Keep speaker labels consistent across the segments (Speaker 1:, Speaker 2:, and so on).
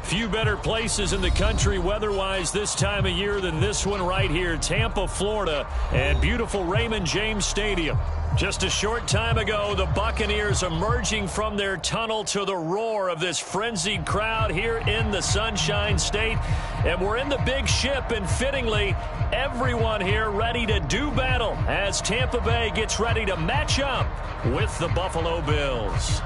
Speaker 1: Few better places in the country weather-wise this time of year than this one right here, Tampa, Florida, and beautiful Raymond James Stadium. Just a short time ago, the Buccaneers emerging from their tunnel to the roar of this frenzied crowd here in the Sunshine State. And we're in the big ship, and fittingly, everyone here ready to do battle as Tampa Bay gets ready to match up with the Buffalo Bills.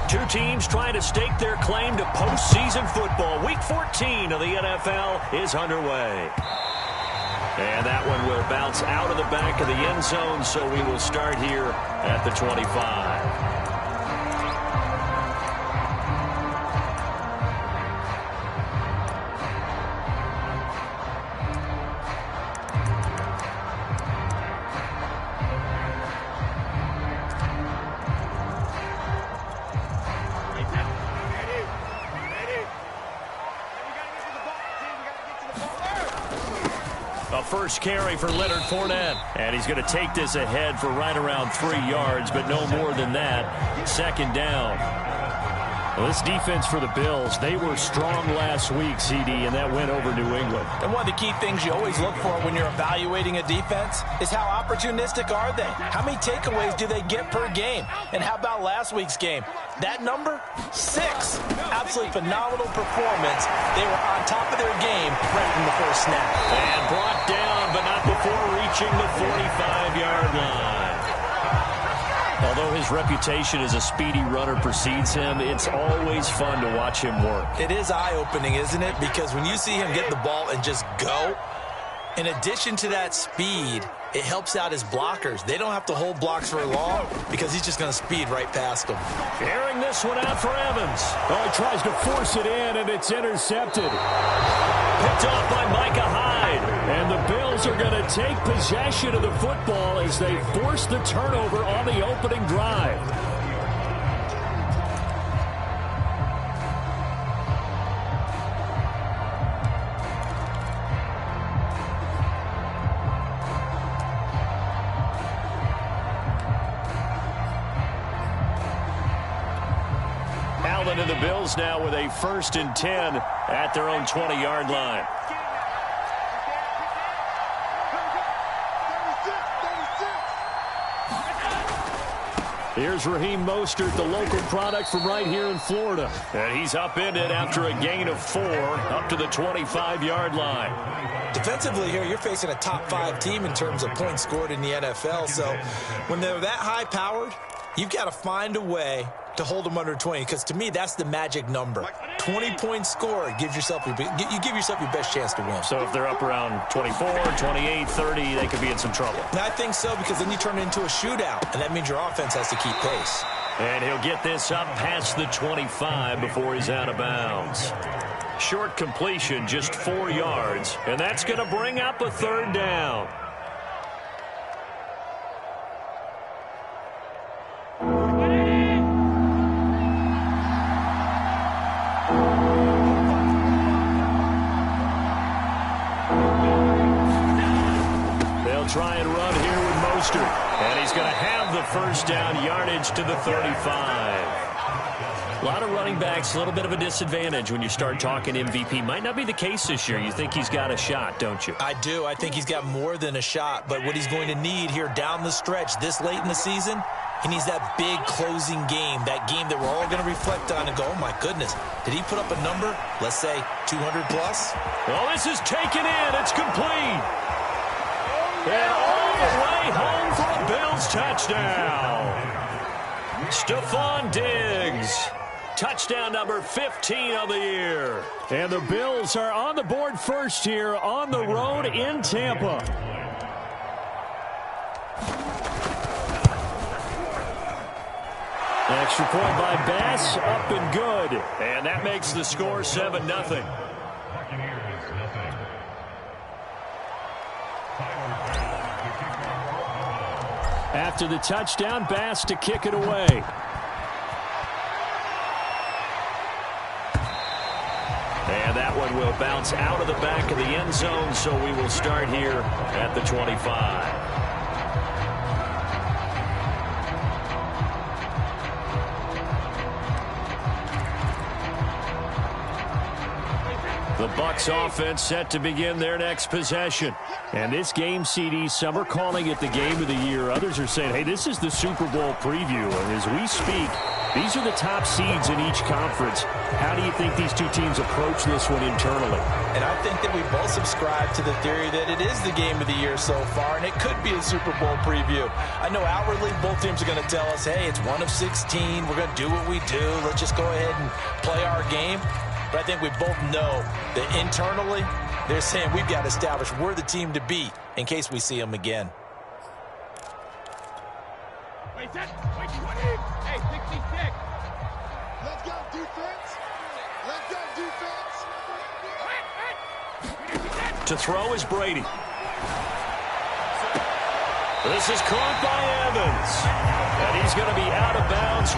Speaker 1: Two teams trying to stake their claim to postseason football. Week 14 of the NFL is underway. And that one will bounce out of the back of the end zone, so we will start here at the 25. First carry for Leonard Fournette. And he's going to take this ahead for right around 3 yards, but no more than that. Second down. Well, this defense for the Bills, they were strong last week, CD, and that went over New England.
Speaker 2: And one of the key things you always look for when you're evaluating a defense is how opportunistic are they? How many takeaways do they get per game? And how about last week's game? That number? 6. Absolutely phenomenal performance. They were on top of their game right from the first snap.
Speaker 1: And brought down, but not before reaching the 45-yard line. Although his reputation as a speedy runner precedes him, it's always fun to watch him work.
Speaker 2: It is eye-opening, isn't it? Because when you see him get the ball and just go, in addition to that speed, it helps out his blockers. They don't have to hold blocks for long because he's just going to speed right past them.
Speaker 1: Airing this one out for Evans.
Speaker 3: Oh, he tries to force it in, and it's intercepted.
Speaker 1: Picked off by Micah Hyde.
Speaker 3: And the Bills are going to take possession of the football as they force the turnover on the opening drive.
Speaker 1: Allen and the Bills now with a 1st and 10 at their own 20-yard line.
Speaker 3: Here's Raheem Mostert, the local product from right here in Florida.
Speaker 1: And he's upended after a gain of 4 up to the 25-yard line.
Speaker 2: Defensively here, you're facing a top-5 team in terms of points scored in the NFL. So when they're that high-powered, you've got to find a way to hold them under 20, because to me, that's the magic number. 20 points scored, you give yourself your best chance to win.
Speaker 1: So if they're up around 24, 28, 30, they could be in some trouble.
Speaker 2: And I think so, because then you turn it into a shootout, and that means your offense has to keep pace.
Speaker 1: And he'll get this up past the 25 before he's out of bounds. Short completion, just 4 yards, and that's going to bring up a 3rd down. Try and run here with Mostert. And he's going to have the 1st down, yardage to the 35. A lot of running backs, a little bit of a disadvantage when you start talking MVP. Might not be the case this year. You think he's got a shot, don't you?
Speaker 2: I do. I think he's got more than a shot. But what he's going to need here down the stretch this late in the season, he needs that big closing game, that game that we're all going to reflect on and go, oh, my goodness, did he put up a number, let's say 200 plus?
Speaker 1: Well, this is taken in. It's complete. And all the way home for a Bills touchdown. Stephon Diggs. Touchdown number 15 of the year.
Speaker 3: And the Bills are on the board first here on the road in Tampa.
Speaker 1: Extra point by Bass, up and good. And that makes the score 7-0.
Speaker 3: After the touchdown, Bass to kick it away.
Speaker 1: And that one will bounce out of the back of the end zone, so we will start here at the 25. Bucs offense set to begin their next possession.
Speaker 3: And this game, CD, some are calling it the game of the year. Others are saying, hey, this is the Super Bowl preview. And as we speak, these are the top seeds in each conference. How do you think these two teams approach this one internally?
Speaker 2: And I think that we both subscribe to the theory that it is the game of the year so far, and it could be a Super Bowl preview. I know outwardly both teams are going to tell us, hey, it's 1 of 16. We're going to do what we do. Let's just go ahead and play our game. But I think we both know that internally, they're saying we've got to establish we're the team to beat in case we see them again.
Speaker 4: Wait, 20. Hey, 66. Let's go, defense. Let's go, defense.
Speaker 1: To throw is Brady. This is caught by Evans. And he's going to be out of bounds.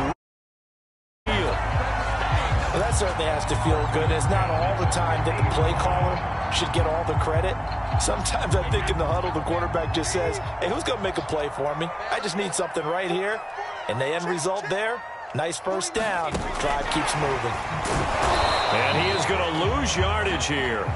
Speaker 2: Well, that certainly has to feel good. It's not all the time that the play caller should get all the credit. Sometimes I think in the huddle, the quarterback just says, hey, who's going to make a play for me? I just need something right here. And the end result there, nice first down. Drive keeps moving.
Speaker 1: And he is going to lose yardage here.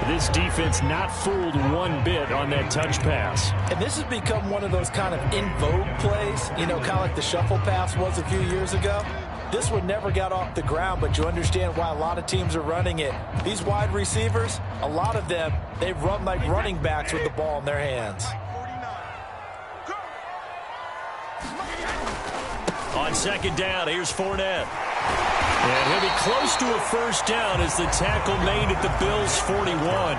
Speaker 3: This defense not fooled one bit on that touch pass.
Speaker 2: And this has become one of those kind of in vogue plays, you know, kind of like the shuffle pass was a few years ago. This one never got off the ground, but you understand why a lot of teams are running it. These wide receivers, a lot of them, they run like running backs with the ball in their hands.
Speaker 1: On second down, here's Fournette. And he'll be close to a first down as the tackle made at the Bills' 41.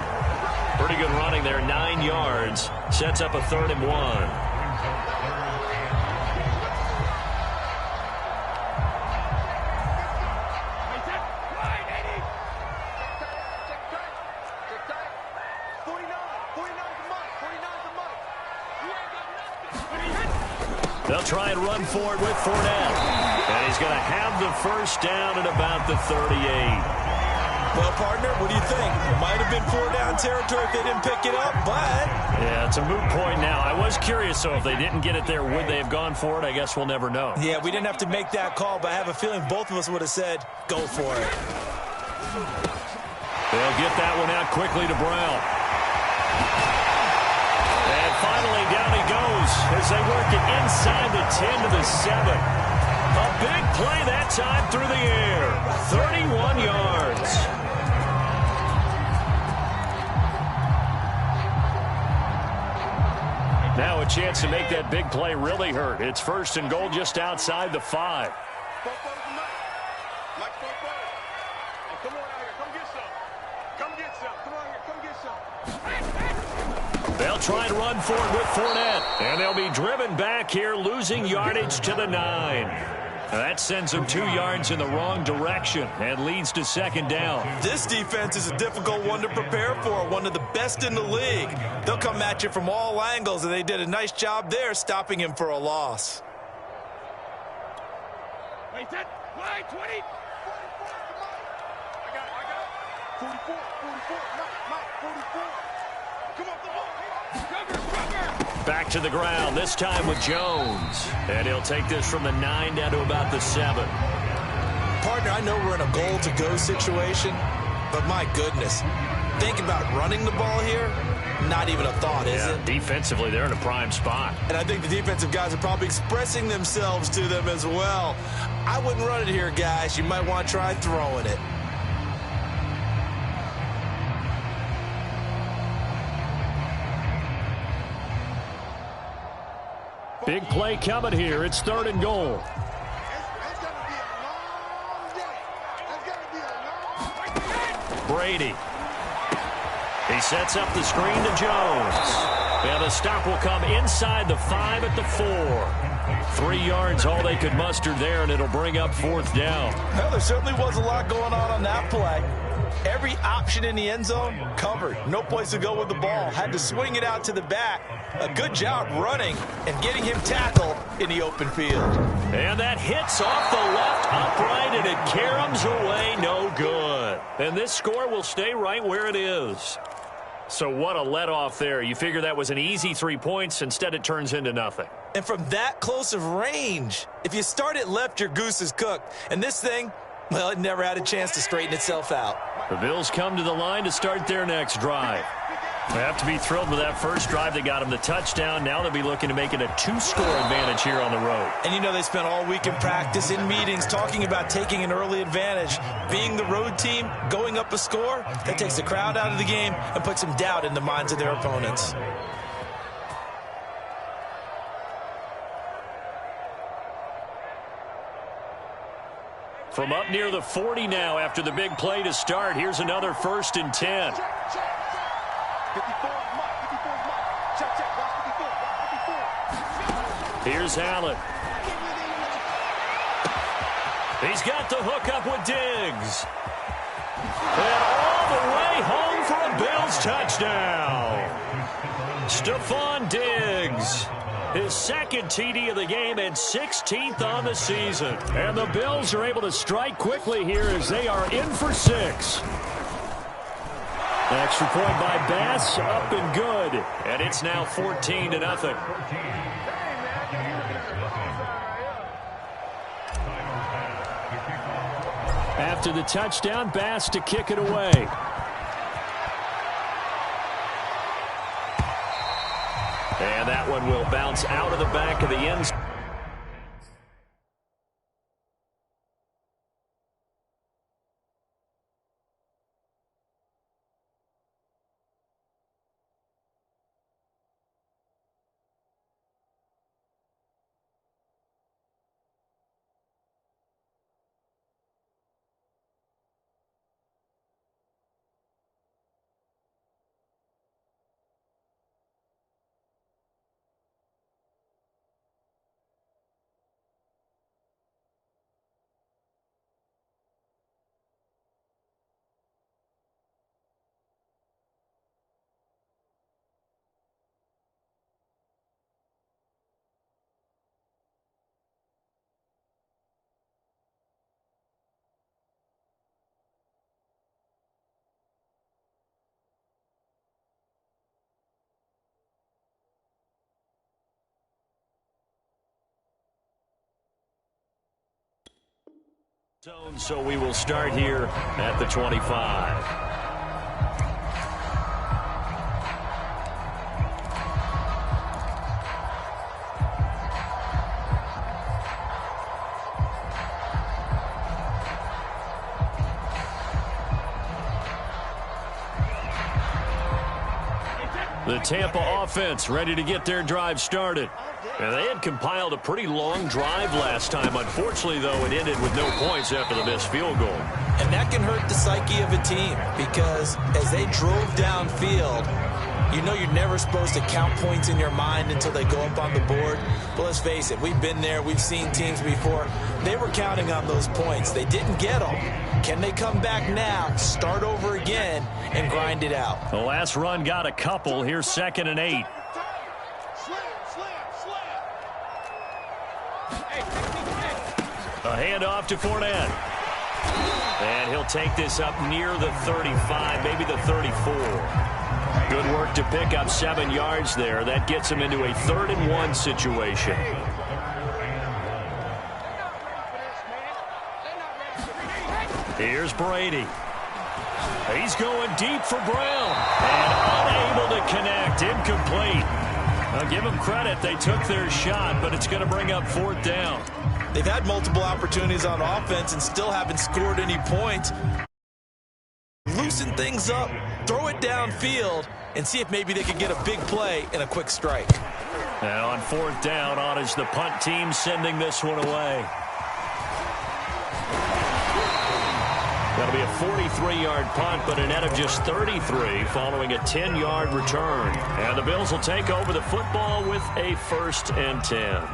Speaker 1: Pretty good running there, 9 yards. Sets up a 3rd and 1. They'll try and run for it with Fournette. And he's going to have the first down at about the 38.
Speaker 2: Well, partner, what do you think? Might have been 4-down territory if they didn't pick it up, but...
Speaker 1: Yeah, it's a moot point now. I was curious, so if they didn't get it there, would they have gone for it? I guess we'll never know.
Speaker 2: Yeah, we didn't have to make that call, but I have a feeling both of us would have said, go for it.
Speaker 1: They'll get that one out quickly to Brown. And finally, down he goes as they work it inside the 10 to the 7. A big play that time through the air. 31 yards. Now a chance to make that big play really hurt. It's 1st and goal just outside the 5. They'll try and run for it with Fournette. And they'll be driven back here, losing yardage to the 9. That sends them 2 yards in the wrong direction and leads to 2nd down.
Speaker 2: This defense is a difficult one to prepare for, one of the best in the league. They'll come at you from all angles, and they did a nice job there stopping him for a loss.
Speaker 4: Wait, 20. I got 44, Mike, 44. Come on, the ball.
Speaker 1: Back to the ground, this time with Jones. And he'll take this from the 9 down to about the 7.
Speaker 2: Partner, I know we're in a goal-to-go situation, but my goodness, think about running the ball here, not even a thought, is it?
Speaker 1: Defensively, they're in a prime spot.
Speaker 2: And I think the defensive guys are probably expressing themselves to them as well. I wouldn't run it here, guys. You might want to try throwing it.
Speaker 3: Big play coming here. It's 3rd and goal.
Speaker 1: Brady. He sets up the screen to Jones. And the stop will come inside the 5 at the 4. 3 yards all they could muster there, and it'll bring up 4th down.
Speaker 2: Well, there certainly was a lot going on that play. Every option in the end zone covered. No place to go with the ball. Had to swing it out to the back. A good job running and getting him tackled in the open field.
Speaker 1: And that hits off the left upright, and it caroms away no good. And this score will stay right where it is. So what a let-off there. You figure that was an easy 3 points. Instead, it turns into nothing.
Speaker 2: And from that close of range, if you start it left, your goose is cooked. And this thing, Well, it never had a chance to straighten itself out.
Speaker 1: The Bills come to the line to start their next drive. They have to be thrilled with that first drive that got them the touchdown. Now they'll be looking to make it a 2-score advantage here on the road.
Speaker 2: And you know they spent all week in practice, in meetings, talking about taking an early advantage. Being the road team, going up a score, that takes the crowd out of the game and puts some doubt in the minds of their opponents.
Speaker 1: From up near the 40 now after the big play to start, here's another 1st and 10. Here's Allen. He's got the hook up with Diggs. And all the way home for a Bills touchdown. Stephon Diggs. His 2nd TD of the game and 16th on the season. And the Bills are able to strike quickly here as they are in for 6. Extra point by Bass, up and good. And it's now 14-0. After the touchdown, Bass to kick it away. And that one will bounce out of the back of the end zone. So we will start here at the 25. The Tampa offense ready to get their drive started. And they had compiled a pretty long drive last time. Unfortunately, though, it ended with no points after the missed field goal.
Speaker 2: And that can hurt the psyche of a team because as they drove downfield, you know you're never supposed to count points in your mind until they go up on the board. But let's face it, we've been there. We've seen teams before. They were counting on those points. They didn't get them. Can they come back now, start over again, and grind it out?
Speaker 1: The last run got a couple. Here's 2nd and 8. A handoff to Fournette. And he'll take this up near the 35, maybe the 34. Good work to pick up 7 yards there. That gets him into a 3rd and 1 situation. Here's Brady. He's going deep for Brown. And unable to connect. Incomplete. I'll give them credit. They took their shot, but it's going to bring up 4th down.
Speaker 2: They've had multiple opportunities on offense and still haven't scored any points. Loosen things up, throw it downfield, and see if maybe they can get a big play and a quick strike.
Speaker 1: And on 4th down, on is the punt team sending this one away. That'll be a 43-yard punt, but a net of just 33 following a 10-yard return. And the Bills will take over the football with a 1st and 10.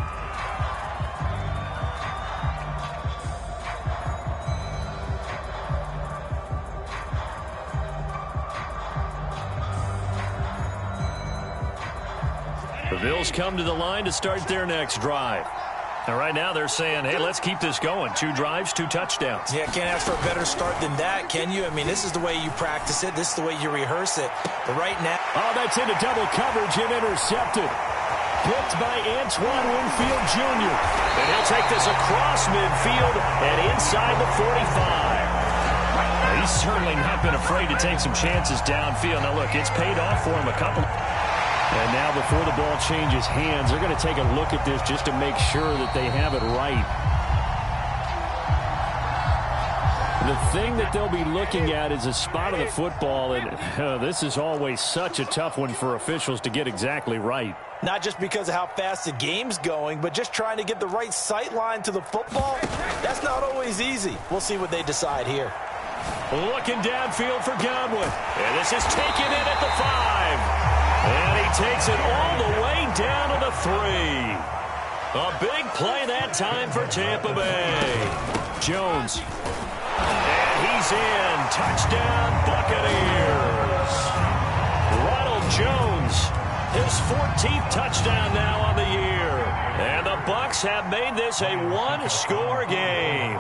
Speaker 1: The Bills come to the line to start their next drive. And right now they're saying, hey, let's keep this going. 2 drives, 2 touchdowns.
Speaker 2: Yeah, can't ask for a better start than that, can you? I mean, this is the way you practice it. This is the way you rehearse it. But right now...
Speaker 1: Oh, that's into double coverage and intercepted.
Speaker 3: picked by Antoine Winfield Jr.
Speaker 1: And he'll take this across midfield and inside the 45.
Speaker 3: He's certainly not been afraid to take some chances downfield. Now, look, it's paid off for him a couple. And now before the ball changes hands, they're going to take a look at this just to make sure that they have it right. The thing that they'll be looking at is a spot of the football, and this is always such a tough one for officials to get exactly right.
Speaker 2: Not just because of how fast the game's going, but just trying to get the right sight line to the football. That's not always easy. We'll see what they decide here.
Speaker 1: Looking downfield for Godwin. And this is taken in at the 5. And he takes it all the way down to the 3. A big play that time for Tampa Bay.
Speaker 3: Jones.
Speaker 1: And he's in. Touchdown, Buccaneers. Ronald Jones, his 14th touchdown now on the year. And the Bucs have made this a one-score game.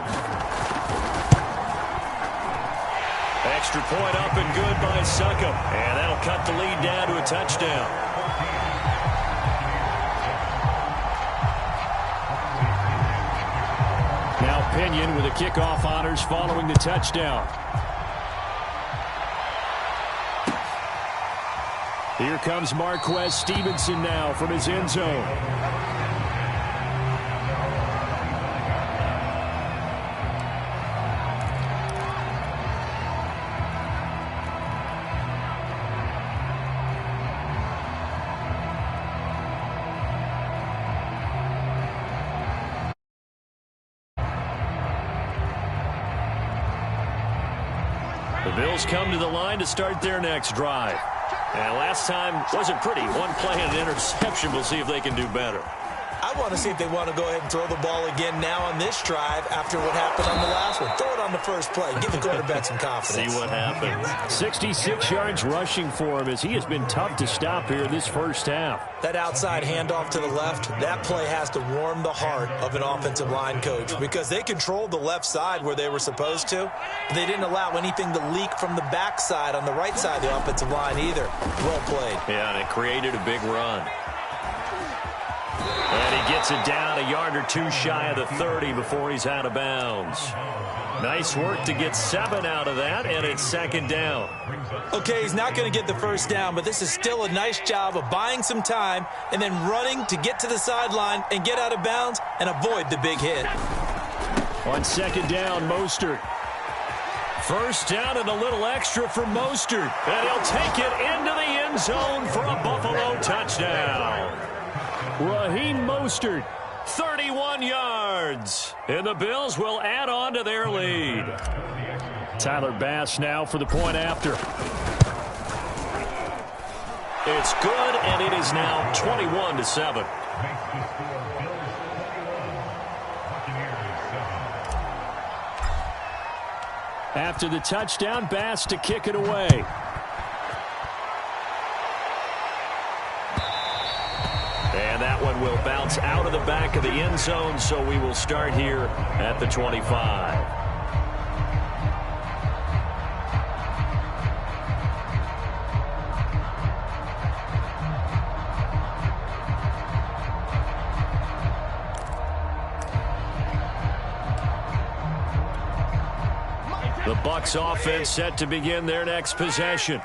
Speaker 1: Extra point up and good by Succop. And that'll cut the lead down to a touchdown.
Speaker 3: Now Pinion with the kickoff honors following the touchdown. Here comes Marquez Stevenson now from his end zone.
Speaker 1: The Bills come to the line to start their next drive. And last time wasn't pretty. One play and an interception. We'll see if they can do better.
Speaker 2: I want to see if they want to go ahead and throw the ball again now on this drive after what happened on the last one. Throw it on the first play. Give the quarterback some confidence.
Speaker 1: See what happens.
Speaker 3: 66 yards rushing for him as he has been tough to stop here this first half.
Speaker 2: That outside handoff to the left, that play has to warm the heart of an offensive line coach because they controlled the left side where they were supposed to. But they didn't allow anything to leak from the backside on the right side of the offensive line either. Well played.
Speaker 1: Yeah, and it created a big run. And he gets it down a yard or two shy of the 30 before he's out of bounds. Nice work to get 7 out of that, and it's second down.
Speaker 2: Okay, he's not going to get the first down, but this is still a nice job of buying some time and then running to get to the sideline and get out of bounds and avoid the big hit.
Speaker 3: On second down, Mostert.
Speaker 1: First down and a little extra for Mostert. And he'll take it into the end zone for a Buffalo touchdown.
Speaker 3: Raheem Mostert.
Speaker 1: 31 yards. And the Bills will add on to their lead.
Speaker 3: Tyler Bass now for the point after.
Speaker 1: It's good, and it is now 21-7.
Speaker 3: After the touchdown, Bass to kick it away.
Speaker 1: And that one will bounce out of the back of the end zone, so we will start here at the 25. The Bucs offense set to begin their next possession.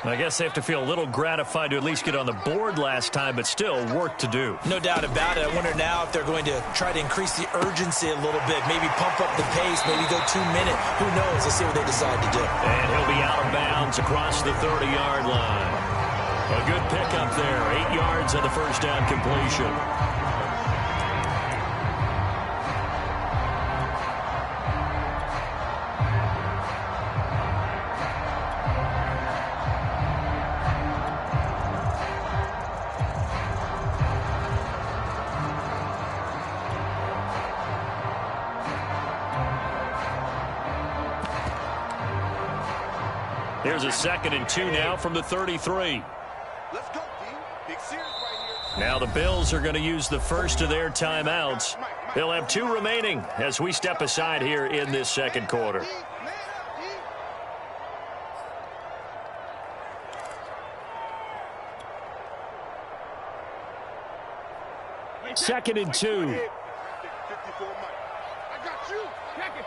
Speaker 1: I guess they have to feel a little gratified to at least get on the board last time, but still work to do.
Speaker 2: No doubt about it. I wonder now if they're going to try to increase the urgency a little bit, maybe pump up the pace, maybe go 2 minute. Who knows? Let's see what they decide to do.
Speaker 1: And he'll be out of bounds across the 30-yard line. A good pickup there. 8 yards on the first down completion. Here's a 2nd and 2 now from the 33.
Speaker 4: Let's go, D. Big series right here.
Speaker 1: Now the Bills are going to use the first of their timeouts. They'll have 2 remaining as we step aside here in this second quarter.
Speaker 3: 2nd and 2.
Speaker 4: 54, Mike. I got you. Check it.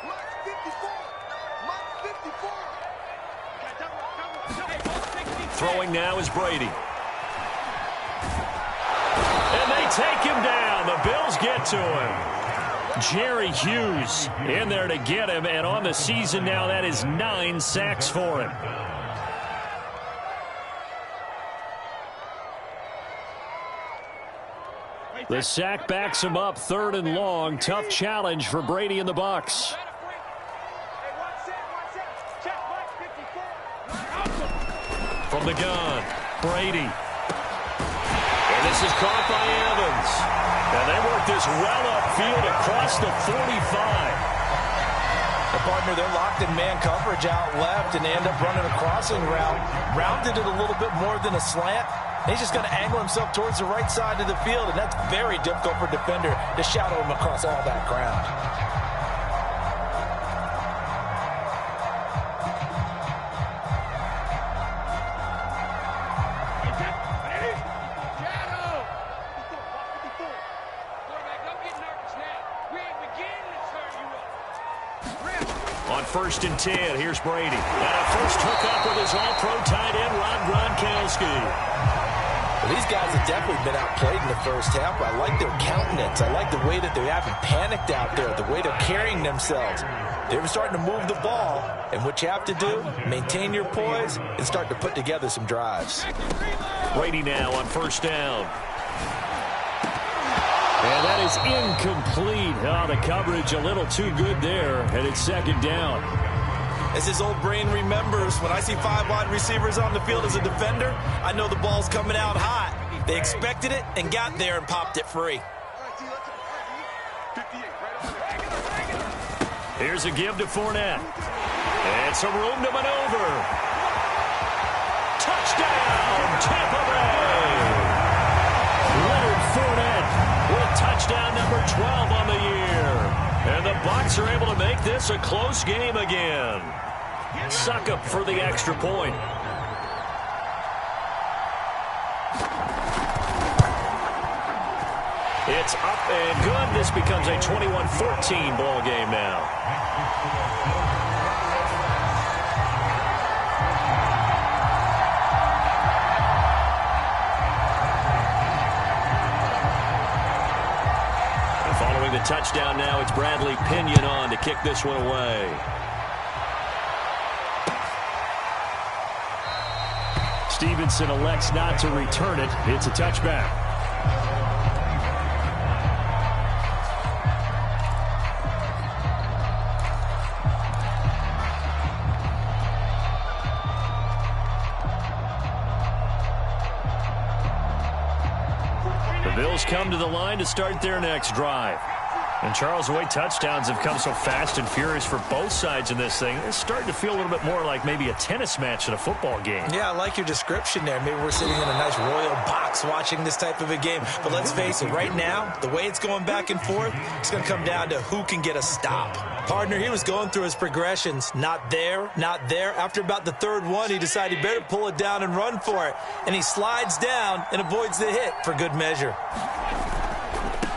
Speaker 4: Mike 54. Mike 54.
Speaker 1: Throwing now is Brady. And they take him down. The Bills get to him. Jerry Hughes in there to get him, and on the season now, that is 9 sacks for him. The sack backs him up, 3rd and long. Tough challenge for Brady and the Bucs. From the gun, Brady. And this is caught by Evans. And they work this well upfield across the 45.
Speaker 2: The partner, they're locked in man coverage out left, and they end up running a crossing route. Rounded it a little bit more than a slant. He's just going to angle himself towards the right side of the field, and that's very difficult for a defender to shadow him across all that ground.
Speaker 1: On 1st and 10, here's Brady. And a first hookup with his all-pro tight end, Rob Gronkowski.
Speaker 2: Well, these guys have definitely been outplayed in the first half, but I like their countenance. I like the way that they haven't panicked out there, the way they're carrying themselves. They're starting to move the ball, and what you have to do, maintain your poise and start to put together some drives.
Speaker 1: Brady now on 1st down. And that is incomplete. Oh, the coverage a little too good there, and it's 2nd down.
Speaker 2: As his old brain remembers, when I see 5 wide receivers on the field as a defender, I know the ball's coming out hot. They expected it and got there and popped it free.
Speaker 1: Here's a give to Fournette. And some room to maneuver. Touchdown, Tampa Bay! Leonard Fournette with touchdown number 12 on the year. And the Bucs are able to make this a close game again. Suck up for the extra point. It's up and good. This becomes a 21-14 ball game now. Following the touchdown now, it's Bradley Pinion on to kick this one away. Stevenson elects not to return it. It's a touchback. The Bills come to the line to start their next drive. And, Charles, the way touchdowns have come so fast and furious for both sides in this thing, it's starting to feel a little bit more like maybe a tennis match in a football game.
Speaker 2: Yeah, I like your description there. Maybe we're sitting in a nice royal box watching this type of a game. But let's face it, right now, the way it's going back and forth, it's going to come down to who can get a stop. Partner, he was going through his progressions. Not there, not there. After about the 3rd one, he decided he better pull it down and run for it. And he slides down and avoids the hit for good measure.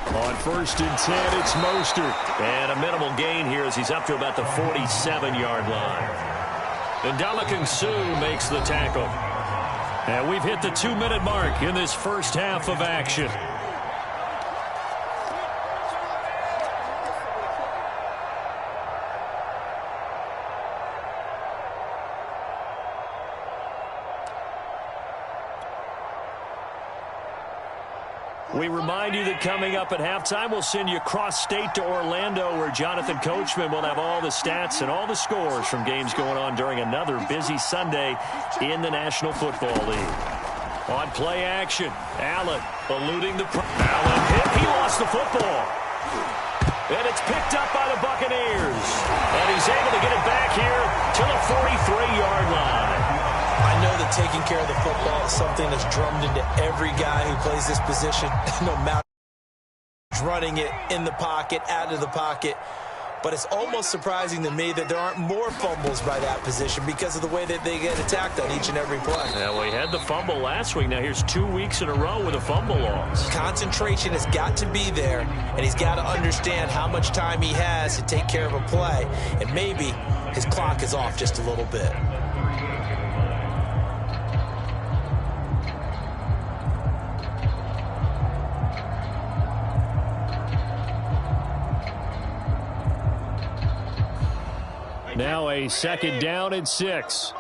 Speaker 1: On 1st and 10, it's Mostert. And a minimal gain here as he's up to about the 47-yard line. And Ndamukong Suh makes the tackle. And we've hit the 2-minute mark in this first half of action. We remind you that coming up at halftime, we'll send you cross-state to Orlando, where Jonathan Coachman will have all the stats and all the scores from games going on during another busy Sunday in the National Football League. On play action, Allen eluding the... Allen hit. He lost the football. And it's picked up by the Buccaneers. And he's able to get it back here to the 43-yard line.
Speaker 2: I know that taking care of the football is something that's drummed into every guy who plays this position, no matter running it in the pocket, out of the pocket. but it's almost surprising to me that there aren't more fumbles by that position because of the way that they get attacked on each and every play.
Speaker 3: Yeah, we had the fumble last week. Now here's 2 weeks in a row with a fumble loss.
Speaker 2: Concentration has got to be there, and he's got to understand how much time he has to take care of a play, and maybe his clock is off just a little bit.
Speaker 3: Now a 2nd down and 6.
Speaker 4: 49,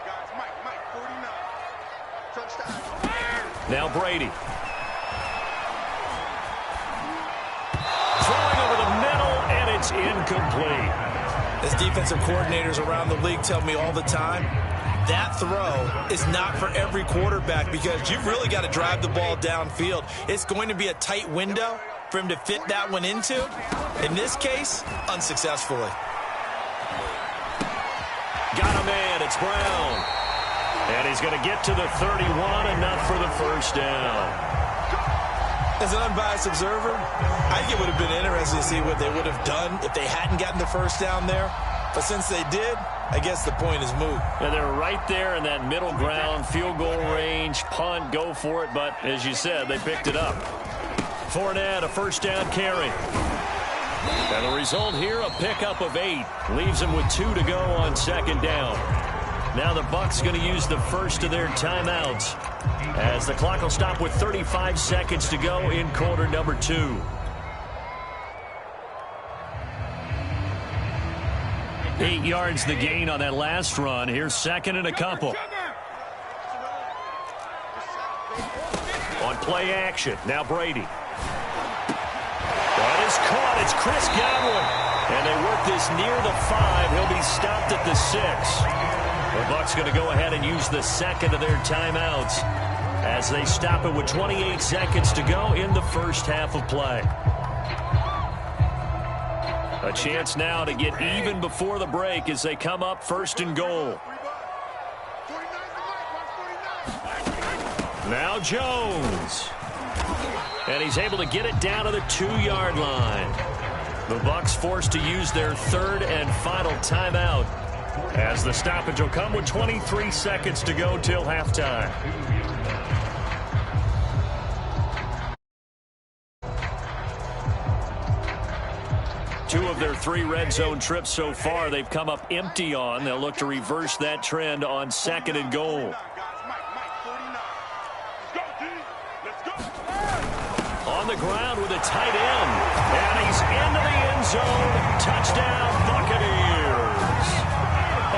Speaker 4: guys. Mike, 49. Touchdown.
Speaker 1: Now Brady. Throwing over the middle, and it's incomplete.
Speaker 2: As defensive coordinators around the league tell me all the time, that throw is not for every quarterback because you've really got to drive the ball downfield. It's going to be a tight window for him to fit that one into. In this case, unsuccessfully.
Speaker 1: Got a man, it's Brown. And he's going to get to the 31, enough for the first down.
Speaker 2: As an unbiased observer, I think it would have been interesting to see what they would have done if they hadn't gotten the first down there. But since they did, I guess the point is moot.
Speaker 1: And they're right there in that middle ground, field goal range, punt, go for it. But as you said, they picked it up. Fournette, a first down carry. And the result here, a pickup of 8. Leaves them with 2 to go on 2nd down. Now the Bucs going to use the first of their timeouts as the clock will stop with 35 seconds to go in quarter number 2. Eight yards the gain on that last run. Here's 2nd and a couple. On play action, now Brady. That is caught. It's Chris Godwin. And they work this near the 5. He'll be stopped at the 6. The Bucs going to go ahead and use the 2nd of their timeouts as they stop it with 28 seconds to go in the first half of play. A chance now to get even before the break as they come up 1st and goal. Now Jones. And he's able to get it down to the 2-yard line. The Bucs forced to use their 3rd and final timeout as the stoppage will come with 23 seconds to go till halftime. Two of their 3 red zone trips so far they've come up empty on. They'll look to reverse that trend on 2nd and goal. On the ground with a tight end. And he's into the end zone. Touchdown, Buccaneers.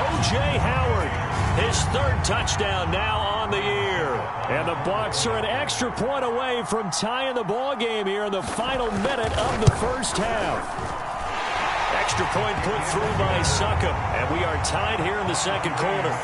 Speaker 1: O.J. Howard, his 3rd touchdown now on the year. And the Bucs are an extra point away from tying the ball game here in the final minute of the first half. Extra point put through by Succop. And we are tied here in the 2nd quarter.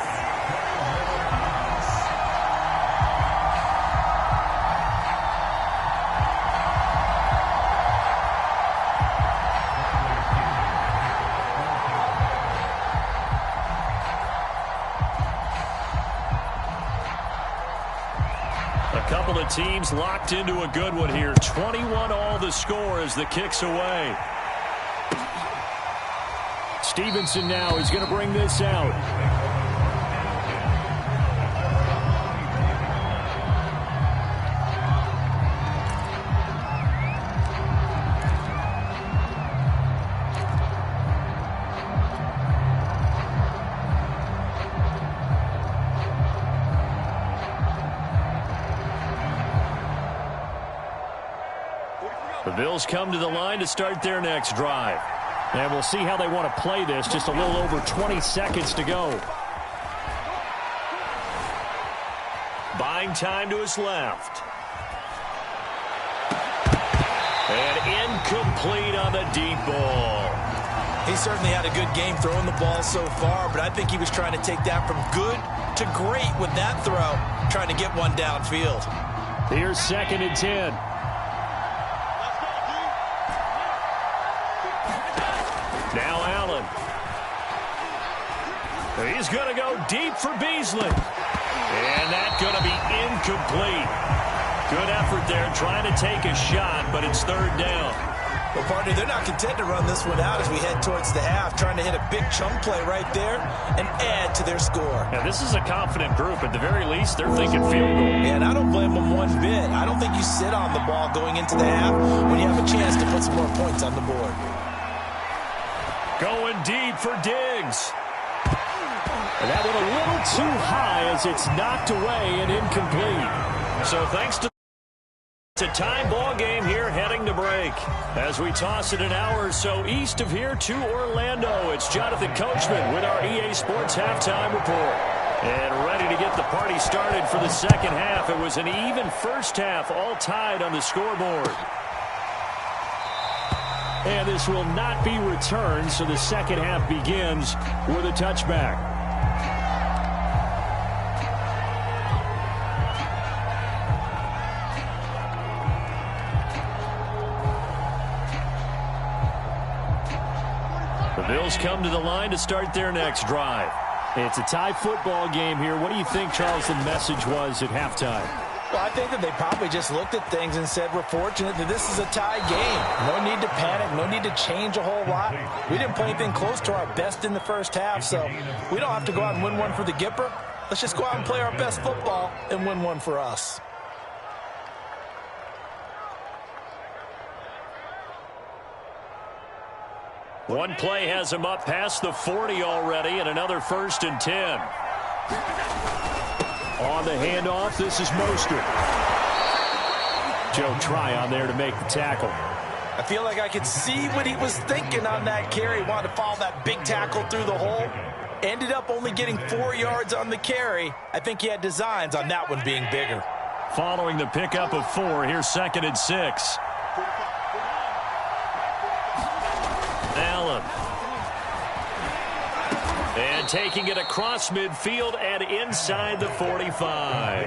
Speaker 1: Couple of teams locked into a good one here. 21 all the score as the kick's away. Stevenson now is going to bring this out. The Bills come to the line to start their next drive. And we'll see how they want to play this. Just a little over 20 seconds to go. Buying time to his left. And incomplete on the deep ball.
Speaker 2: He certainly had a good game throwing the ball so far, but I think he was trying to take that from good to great with that throw, trying to get one downfield.
Speaker 3: Here's 2nd and 10. Now Allen. He's going to go deep for Beasley. And that's going to be incomplete.
Speaker 1: Good effort there, trying to take a shot, but it's third down.
Speaker 2: Well, partner, they're not content to run this one out as we head towards the half, trying to hit a big chunk play right there and add to their score.
Speaker 1: Now, this is a confident group. At the very least, they're thinking field goal.
Speaker 2: Yeah, and I don't blame them one bit. I don't think you sit on the ball going into the half when you have a chance to put some more points on the board.
Speaker 1: Going deep for Diggs.
Speaker 3: And that one a little too high as it's knocked away and incomplete.
Speaker 1: So thanks to it's a tie ball game here heading to break. As we toss it an hour or so east of here to Orlando, it's Jonathan Coachman with our EA Sports Halftime Report. And ready to get the party started for the second half. It was an even first half, all tied on the scoreboard. And this will not be returned, so the second half begins with a touchback. The Bills come to the line to start their next drive.
Speaker 3: It's a tie football game here. What do you think, Charles, the message was at halftime?
Speaker 2: Well, I think that they probably just looked at things and said, we're fortunate that this is a tie game. No need to panic. No need to change a whole lot. We didn't play anything close to our best in the first half, so we don't have to go out and win one for the Gipper. Let's just go out and play our best football and win one for us.
Speaker 1: One play has him up past the 40 already, and another 1st and 10.
Speaker 3: On the handoff, this is Mostert. Joe Tryon there to make the tackle.
Speaker 2: I feel like I could see what he was thinking on that carry. He wanted to follow that big tackle through the hole. Ended up only getting 4 yards on the carry. I think he had designs on that one being bigger.
Speaker 1: Following the pickup of 4, here's 2nd and 6. Allen. And taking it across midfield and inside the 45.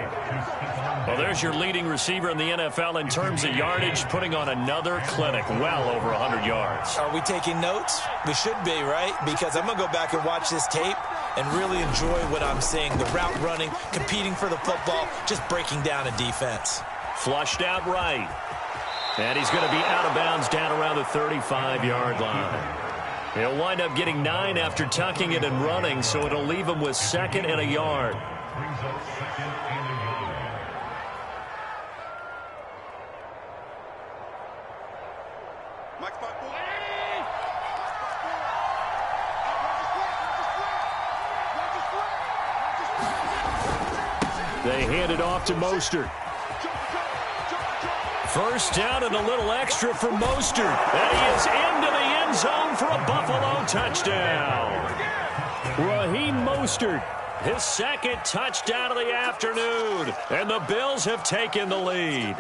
Speaker 1: Well, there's your leading receiver in the NFL in terms of yardage, putting on another clinic, well over 100 yards.
Speaker 2: Are we taking notes? We should be, right? Because I'm going to go back and watch this tape and really enjoy what I'm seeing. The route running, competing for the football, just breaking down a defense.
Speaker 1: Flushed out right. And he's going to be out of bounds down around the 35-yard line. He'll wind up getting 9 after tucking it and running, so it'll leave him with 2nd and a yard.
Speaker 3: They hand it off to Mostert.
Speaker 1: First down and a little extra for Mostert. And he is into the end zone for a Buffalo touchdown.
Speaker 3: Raheem Mostert.
Speaker 1: His 2nd touchdown of the afternoon. And the Bills have taken the lead.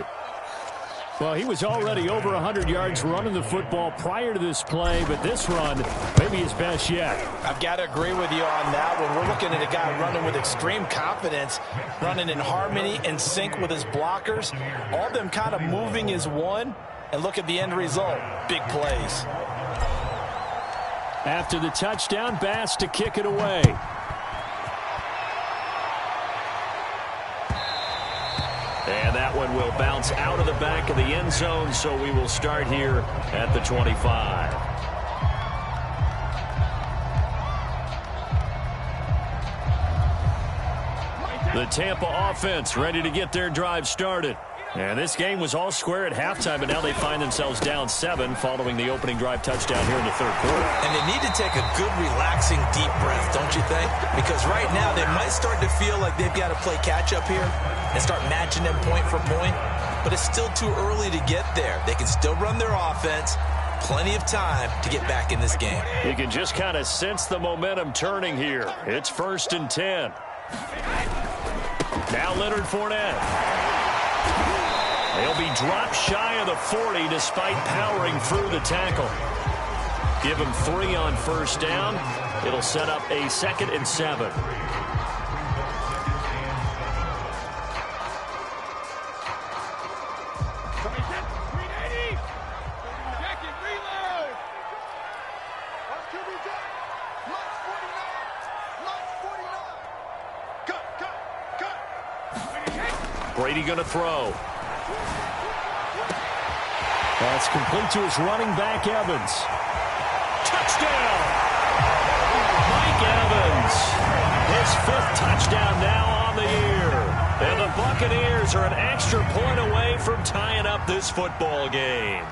Speaker 3: Well, he was already over 100 yards running the football prior to this play, but this run may be his best yet.
Speaker 2: I've got to agree with you on that one. We're looking at a guy running with extreme confidence, running in harmony and sync with his blockers. All of them kind of moving as one, and look at the end result. Big plays.
Speaker 3: After the touchdown, Bass to kick it away.
Speaker 1: And that one will bounce out of the back of the end zone, so we will start here at the 25. The Tampa offense ready to get their drive started. And this game was all square at halftime, but now they find themselves down 7 following the opening drive touchdown here in the 3rd quarter.
Speaker 2: And they need to take a good, relaxing, deep breath, don't you think? Because right now they might start to feel like they've got to play catch-up here and start matching them point for point. But it's still too early to get there. They can still run their offense. Plenty of time to get back in this game.
Speaker 1: You can just kind of sense the momentum turning here. It's 1st and 10. Now Leonard Fournette. They'll be dropped shy of the 40 despite powering through the tackle. Give him 3 on 1st down. It'll set up a 2nd and 7. Brady going to throw.
Speaker 3: That's complete to his running back, Evans. Touchdown! Mike Evans. His 5th touchdown now on the year. And the Buccaneers are an extra point away from tying up this football game.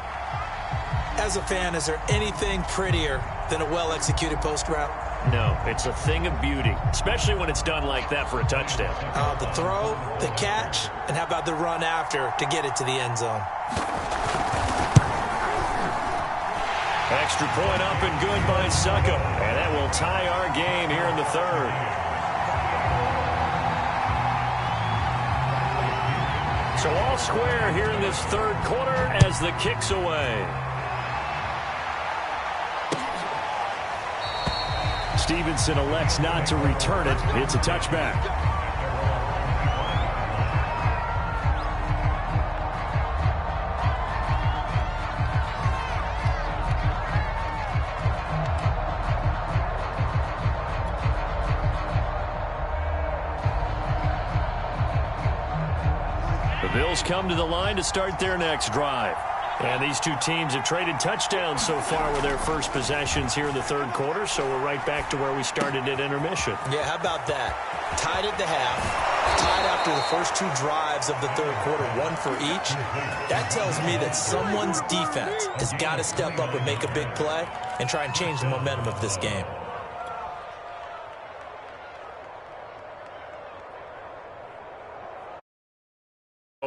Speaker 2: As a fan, is there anything prettier than a well-executed post route?
Speaker 1: No, it's a thing of beauty, especially when it's done like that for a touchdown.
Speaker 2: The throw, the catch, and how about the run after to get it to the end zone?
Speaker 1: Extra point up and good by Succop. And that will tie our game here in the 3rd. So all square here in this 3rd quarter as the kick's away.
Speaker 3: Stevenson elects not to return it. It's a touchback.
Speaker 1: The Bills come to the line to start their next drive. And these two teams have traded touchdowns so far with their first possessions here in the 3rd quarter, so we're right back to where we started at intermission.
Speaker 2: Yeah, how about that? Tied at the half, tied after the first 2 drives of the 3rd quarter, 1 for each. That tells me that someone's defense has got to step up and make a big play and try and change the momentum of this game.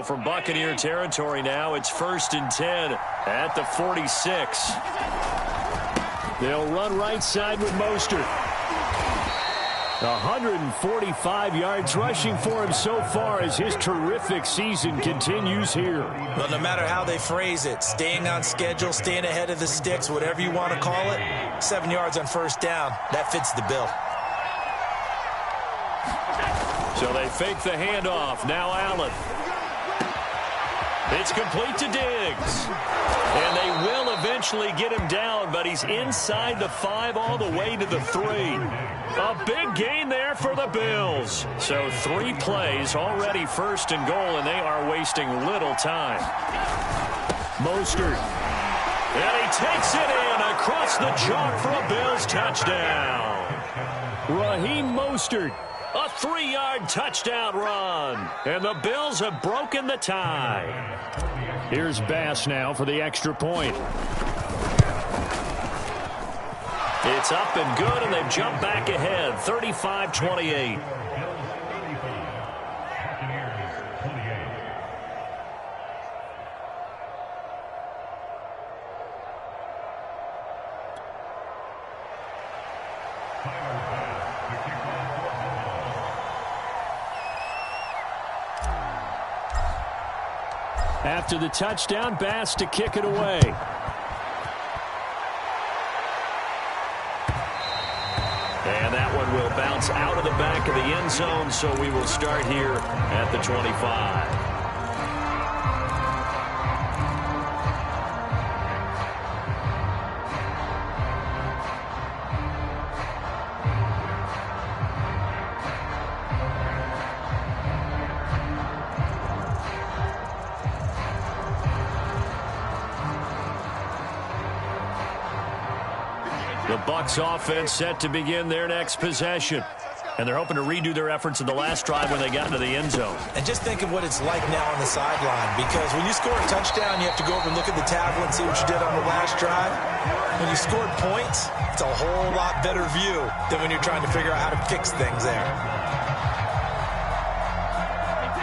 Speaker 1: From Buccaneer territory now, it's 1st and 10 at the 46.
Speaker 3: They'll run right side with Mostert. 145 yards rushing for him so far as his terrific season continues here.
Speaker 2: Well, no matter how they phrase it, staying on schedule, staying ahead of the sticks, whatever you want to call it, 7 yards on 1st down, that fits the bill.
Speaker 1: So they fake the handoff. Now Allen. It's complete to Diggs. And they will eventually get him down, but he's inside the 5 all the way to the 3. A big gain there for the Bills. So 3 plays, already 1st and goal, and they are wasting little time.
Speaker 3: Mostert.
Speaker 1: And he takes it in across the chalk for a Bills touchdown.
Speaker 3: Raheem Mostert.
Speaker 1: A 3-yard touchdown run. And the Bills have broken the tie.
Speaker 3: Here's Bass now for the extra point.
Speaker 1: It's up and good, and they've jumped back ahead, 35-28.
Speaker 3: After the touchdown, Bass to kick it away.
Speaker 1: And that one will bounce out of the back of the end zone, so we will start here at the 25. The Bucs offense set to begin their next possession. And they're hoping to redo their efforts in the last drive when they got into the end zone.
Speaker 2: And just think of what it's like now on the sideline, because when you score a touchdown, you have to go over and look at the tablet and see what you did on the last drive. When you scored points, it's a whole lot better view than when you're trying to figure out how to fix things there.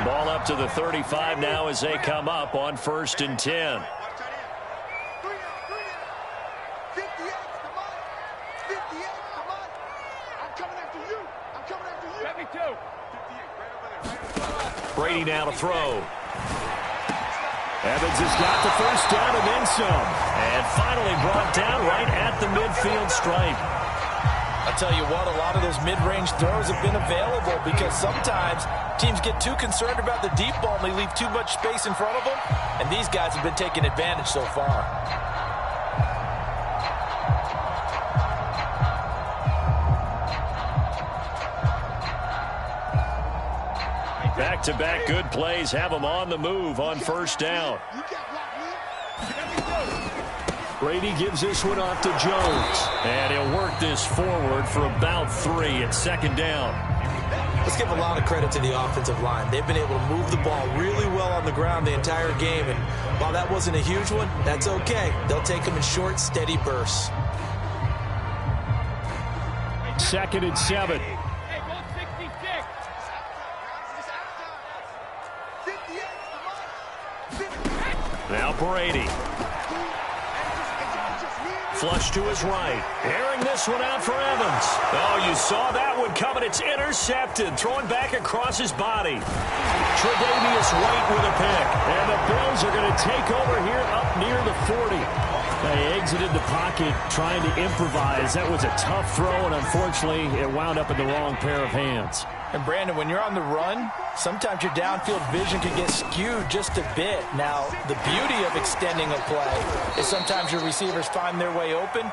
Speaker 1: Ball up to the 35 now as they come up on 1st and 10. Brady now to throw.
Speaker 3: Evans has got the 1st down and then some.
Speaker 1: And finally brought down right at the midfield stripe.
Speaker 2: I'll tell you what, a lot of those mid-range throws have been available because sometimes teams get too concerned about the deep ball and they leave too much space in front of them. And these guys have been taking advantage so far.
Speaker 1: Back-to-back good plays have them on the move on first down. Brady gives this one off to Jones. And he'll work this forward for about 3 at second down.
Speaker 2: Let's give a lot of credit to the offensive line. They've been able to move the ball really well on the ground the entire game. And while that wasn't a huge one, that's okay. They'll take them in short, steady bursts.
Speaker 3: 2nd and 7.
Speaker 1: Now Brady. Flush to his right. Airing this one out for Evans. Oh, you saw that one coming. It's intercepted. Throwing back across his body. Tre'Davious White with a pick. And the Bills are going to take over here up near the 40.
Speaker 3: They exited the pocket trying to improvise. That was a tough throw, and unfortunately, it wound up in the wrong pair of hands.
Speaker 2: And, Brandon, when you're on the run, sometimes your downfield vision can get skewed just a bit. Now, the beauty of extending a play is sometimes your receivers find their way open,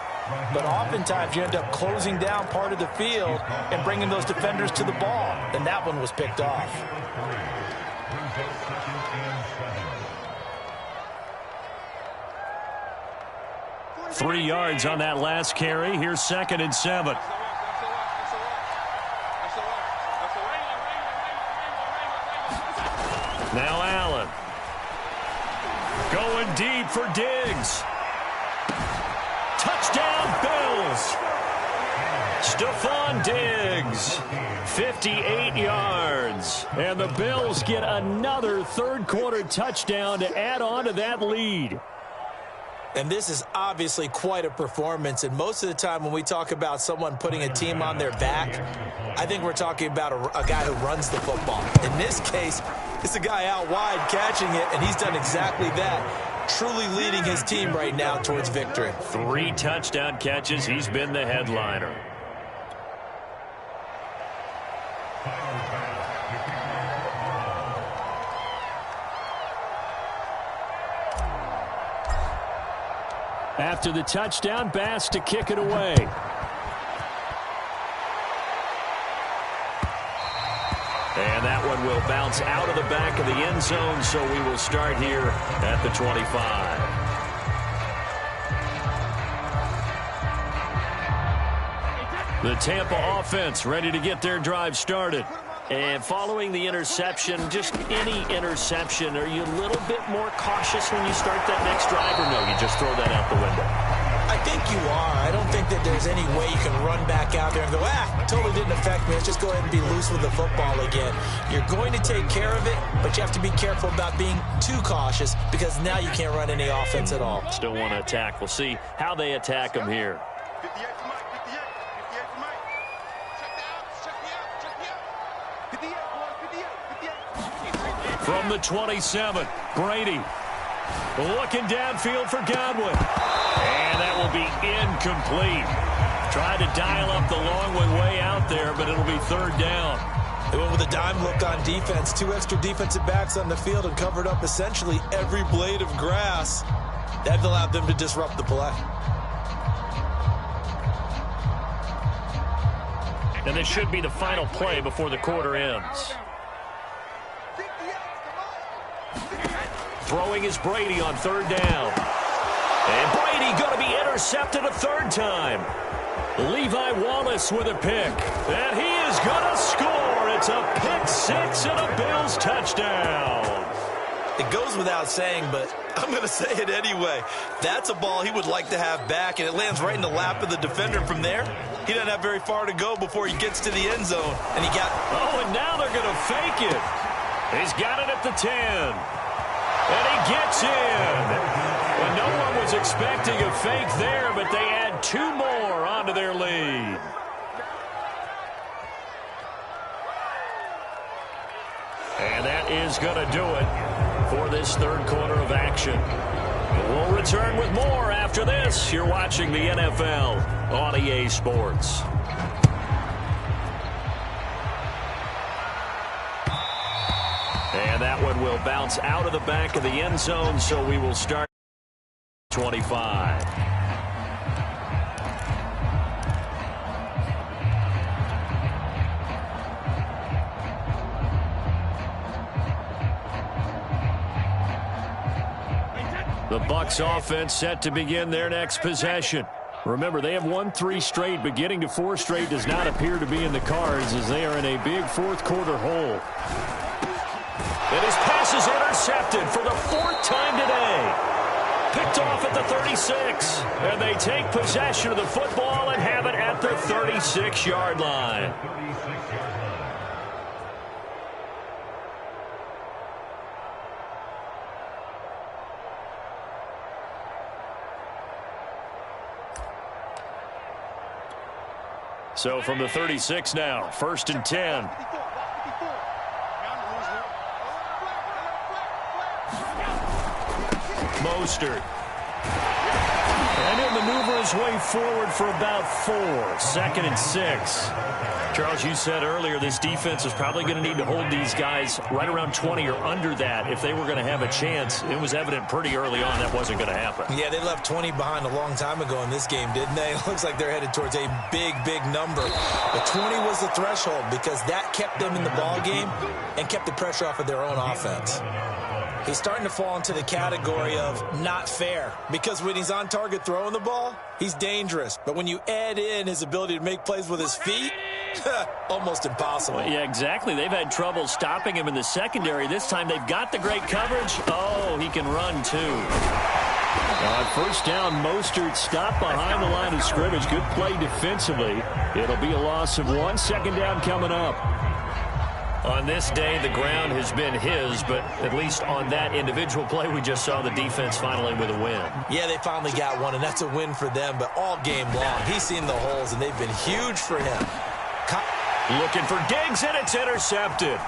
Speaker 2: but oftentimes you end up closing down part of the field and bringing those defenders to the ball. And that one was picked off.
Speaker 1: Three yards on that last carry. Here's 2nd and 7. Now Allen. Going deep for Diggs. Touchdown Bills. Stephon Diggs. 58 yards.
Speaker 3: And the Bills get another third-quarter touchdown to add on to that lead.
Speaker 2: And this is obviously quite a performance. And most of the time when we talk about someone putting a team on their back, I think we're talking about a guy who runs the football. In this case, it's a guy out wide catching it, and he's done exactly that, truly leading his team right now towards victory.
Speaker 1: 3 touchdown catches. He's been the headliner.
Speaker 3: After the touchdown, Bass to kick it away.
Speaker 1: And that one will bounce out of the back of the end zone, so we will start here at the 25. The Tampa offense ready to get their drive started. And following the interception, just any interception, are you a little bit more cautious when you start that next drive, or no, you just throw that out the window?
Speaker 2: I think you are. I don't think that there's any way you can run back out there and go, totally didn't affect me. Let's just go ahead and be loose with the football again. You're going to take care of it, but you have to be careful about being too cautious because now you can't run any offense at all.
Speaker 1: Still want to attack. We'll see how they attack them here. From the 27, Brady looking downfield for Godwin. And that will be incomplete. Tried to dial up the long one way out there, but it'll be 3rd down.
Speaker 2: They went with a dime look on defense. 2 extra defensive backs on the field and covered up essentially every blade of grass. That allowed them to disrupt the play.
Speaker 1: And this should be the final play before the quarter ends. Throwing is Brady on 3rd down. And Brady going to be intercepted a 3rd time. Levi Wallace with a pick. And he is going to score. It's a pick 6 and a Bills touchdown.
Speaker 2: It goes without saying, but I'm going to say it anyway. That's a ball he would like to have back, and it lands right in the lap of the defender from there. He doesn't have very far to go before he gets to the end zone. And he got...
Speaker 1: Oh, and now they're going to fake it. He's got it at the 10. And he gets in. Well, no one was expecting a fake there, but they add 2 more onto their lead. And that is going to do it for this 3rd quarter of action. We'll return with more after this. You're watching the NFL on EA Sports. And that one will bounce out of the back of the end zone, so we will start 25. The Bucs offense set to begin their next possession. Remember, they have won 3 straight, but getting to 4 straight does not appear to be in the cards as they are in a big fourth-quarter hole. And his pass is intercepted for the 4th time today. Picked off at the 36. And they take possession of the football and have it at the 36-yard line. So from the 36 now, 1st and 10. Mostert. And he'll maneuver his way forward for about 4. 2nd and 6. Charles, you said earlier this defense is probably going to need to hold these guys right around 20 or under that if they were going to have a chance. It was evident pretty early on that wasn't going to happen.
Speaker 2: Yeah, they left 20 behind a long time ago in this game, didn't they? It looks like they're headed towards a big, big number. But 20 was the threshold because that kept them in the ball game and kept the pressure off of their own offense. He's starting to fall into the category of not fair because when he's on target throwing the ball, he's dangerous. But when you add in his ability to make plays with his feet, almost impossible.
Speaker 1: Yeah, exactly. They've had trouble stopping him in the secondary. This time they've got the great coverage. Oh, he can run too. On 1st down, Mostert stopped behind the line of scrimmage. Good play defensively. It'll be a loss of 1. 2nd down coming up. On this day, the ground has been his, but at least on that individual play, we just saw the defense finally with a win.
Speaker 2: Yeah, they finally got one, and that's a win for them, but all game long, he's seen the holes, and they've been huge for him.
Speaker 1: Looking for Diggs, and it's intercepted.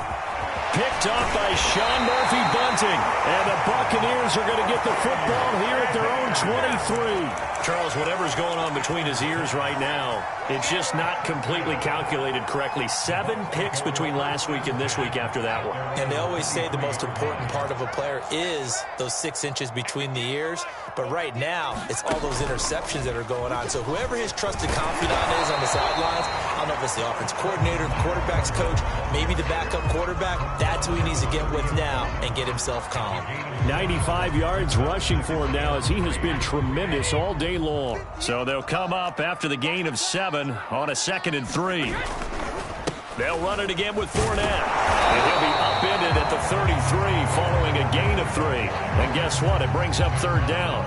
Speaker 1: Picked up by Sean Murphy-Bunting, and the Buccaneers are going to get the football here at their own 23. Charles, whatever's going on between his ears right now, it's just not completely calculated correctly. 7 picks between last week and this week after that one.
Speaker 2: And they always say the most important part of a player is those 6 inches between the ears. But right now, it's all those interceptions that are going on. So whoever his trusted confidant is on the sidelines, I don't know if it's the offense coordinator, the quarterback's coach, maybe the backup quarterback, that's who he needs to get with now and get himself calm.
Speaker 3: 95 yards rushing for him now as he has been tremendous all day long.
Speaker 1: So they'll come up after the gain of 7 on a 2nd and 3. They'll run it again with Fournette. And he'll be upended at the 33 following a gain of 3. And guess what? It brings up 3rd down.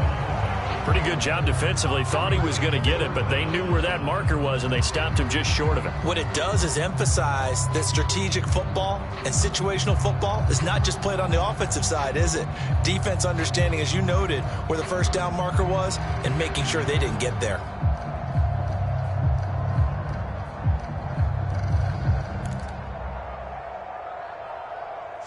Speaker 1: Pretty good job defensively. Thought he was going to get it, but they knew where that marker was, and they stopped him just short of it.
Speaker 2: What it does is emphasize that strategic football and situational football is not just played on the offensive side, is it? Defense understanding, as you noted, where the 1st down marker was and making sure they didn't get there.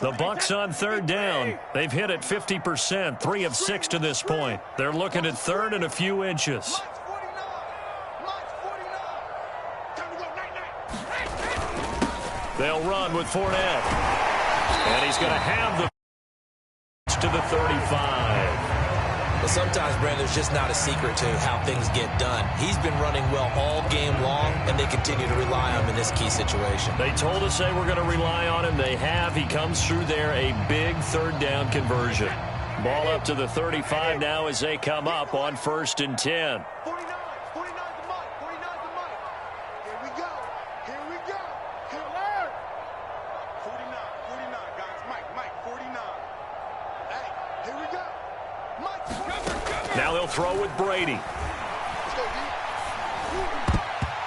Speaker 1: The Bucs on 3rd down. They've hit it 50%, 3 of 6 to this point. They're looking at 3rd and a few inches. They'll run with Fournette. And he's going to have the to the 35.
Speaker 2: But sometimes, Brandon, there's just not a secret to how things get done. He's been running well all game long, and they continue to rely on him in this key situation.
Speaker 1: They told us they were going to rely on him. They have. He comes through there, a big 3rd down conversion. Ball up to the 35 now as they come up on 1st and 10.
Speaker 4: 49's the mic. 49's the mic. Here we go. Here we go. Killer. 49, guys. Mike, 49. Hey, here we go.
Speaker 1: Now they'll throw with Brady.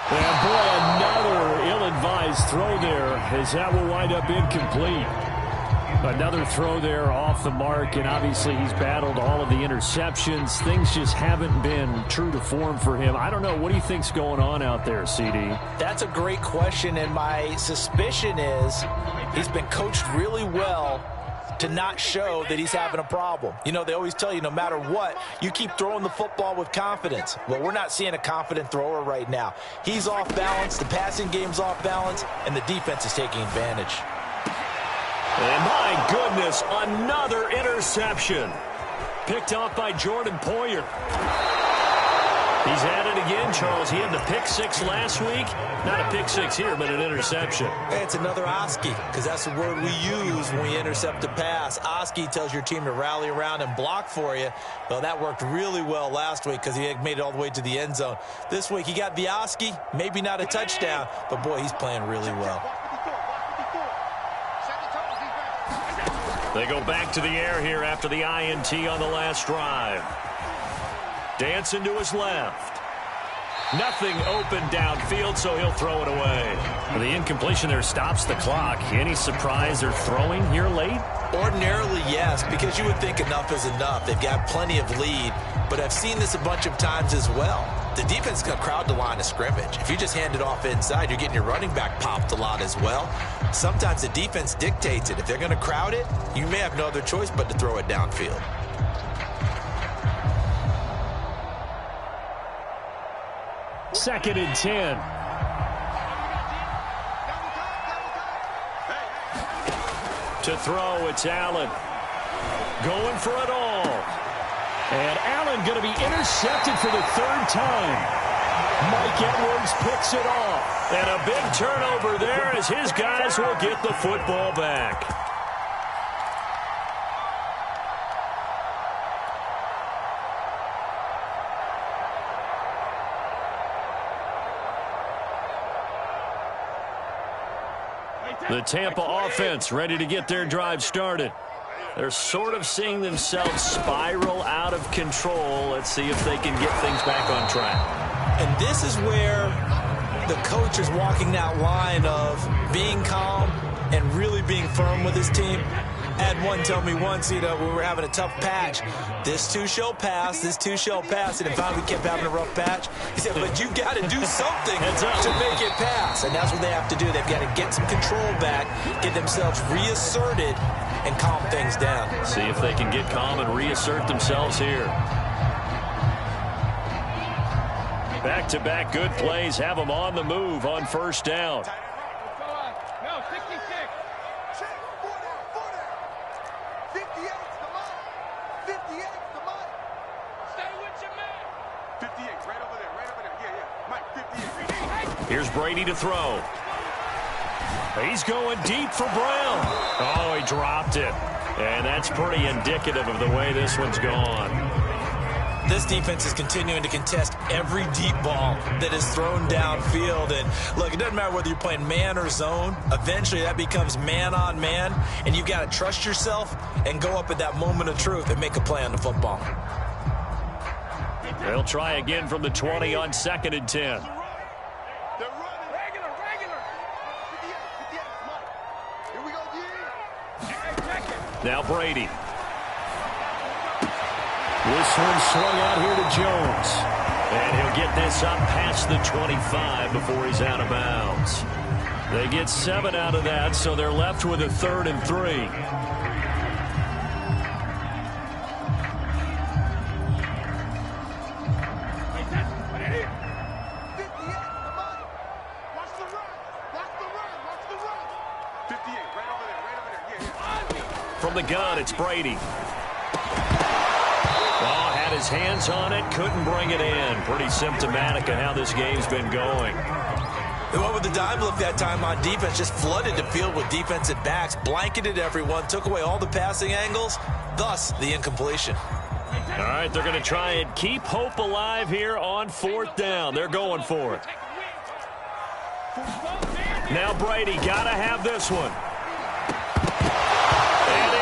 Speaker 3: And boy, another ill-advised throw there as that will wind up incomplete. Another throw there off the mark, and obviously he's battled all of the interceptions. Things just haven't been true to form for him. I don't know. What do you think's going on out there, CD?
Speaker 2: That's a great question, and my suspicion is he's been coached really well to not show that he's having a problem. You know, they always tell you no matter what, you keep throwing the football with confidence. Well, we're not seeing a confident thrower right now. He's off balance, the passing game's off balance, and the defense is taking advantage.
Speaker 1: And my goodness, another interception. Picked off by Jordan Poyer. He's at it again, Charles. He had the pick six last week. Not a pick six here, but an interception.
Speaker 2: It's another Oski, because that's the word we use when we intercept a pass. Oski tells your team to rally around and block for you. Well, that worked really well last week because he made it all the way to the end zone. This week, he got the Oski, maybe not a touchdown, but, boy, he's playing really well.
Speaker 1: They go back to the air here after the INT on the last drive. Dancing to his left. Nothing open downfield, so he'll throw it away. The incompletion there stops the clock. Any surprise they're throwing here late?
Speaker 2: Ordinarily, yes, because you would think enough is enough. They've got plenty of lead, but I've seen this a bunch of times as well. The defense is going to crowd the line of scrimmage. If you just hand it off inside, you're getting your running back popped a lot as well. Sometimes the defense dictates it. If they're going to crowd it, you may have no other choice but to throw it downfield.
Speaker 3: Second and 10.
Speaker 1: To throw, it's Allen. Going for it all.
Speaker 3: And Allen going to be intercepted for the third time. Mike Edwards picks it off.
Speaker 1: And a big turnover there as his guys will get the football back. The Tampa offense ready to get their drive started. They're sort of seeing themselves spiral out of control. Let's see if they can get things back on track.
Speaker 2: And this is where the coach is walking that line of being calm and really being firm with his team. I had one tell me once, when we were having a tough patch, this too shall pass, this too shall pass, and if finally we kept having a rough patch, he said, but you got to do something to make it pass, and that's what they have to do. They've got to get some control back, get themselves reasserted, and calm things down.
Speaker 1: See if they can get calm and reassert themselves here. Back-to-back good plays have them on the move on first down. Here's Brady to throw. He's going deep for Brown. Oh, he dropped it. And that's pretty indicative of the way this one's gone.
Speaker 2: This defense is continuing to contest every deep ball that is thrown downfield. And, look, it doesn't matter whether you're playing man or zone. Eventually, that becomes man-on-man. And you've got to trust yourself and go up at that moment of truth and make a play on the football.
Speaker 1: They'll try again from the 20 on 2nd and 10. Now Brady.
Speaker 3: This one swung out here to Jones.
Speaker 1: And he'll get this up past the 25 before he's out of bounds. They get 7 out of that, so they're left with a 3rd and 3. From the gun, it's Brady. Oh, had his hands on it, couldn't bring it in. Pretty symptomatic of how this game's been going.
Speaker 2: They went with the dime look that time on defense, just flooded the field with defensive backs, blanketed everyone, took away all the passing angles, thus the incompletion.
Speaker 1: All right, they're going to try and keep hope alive here on 4th down. They're going for it. Now Brady, got to have this one.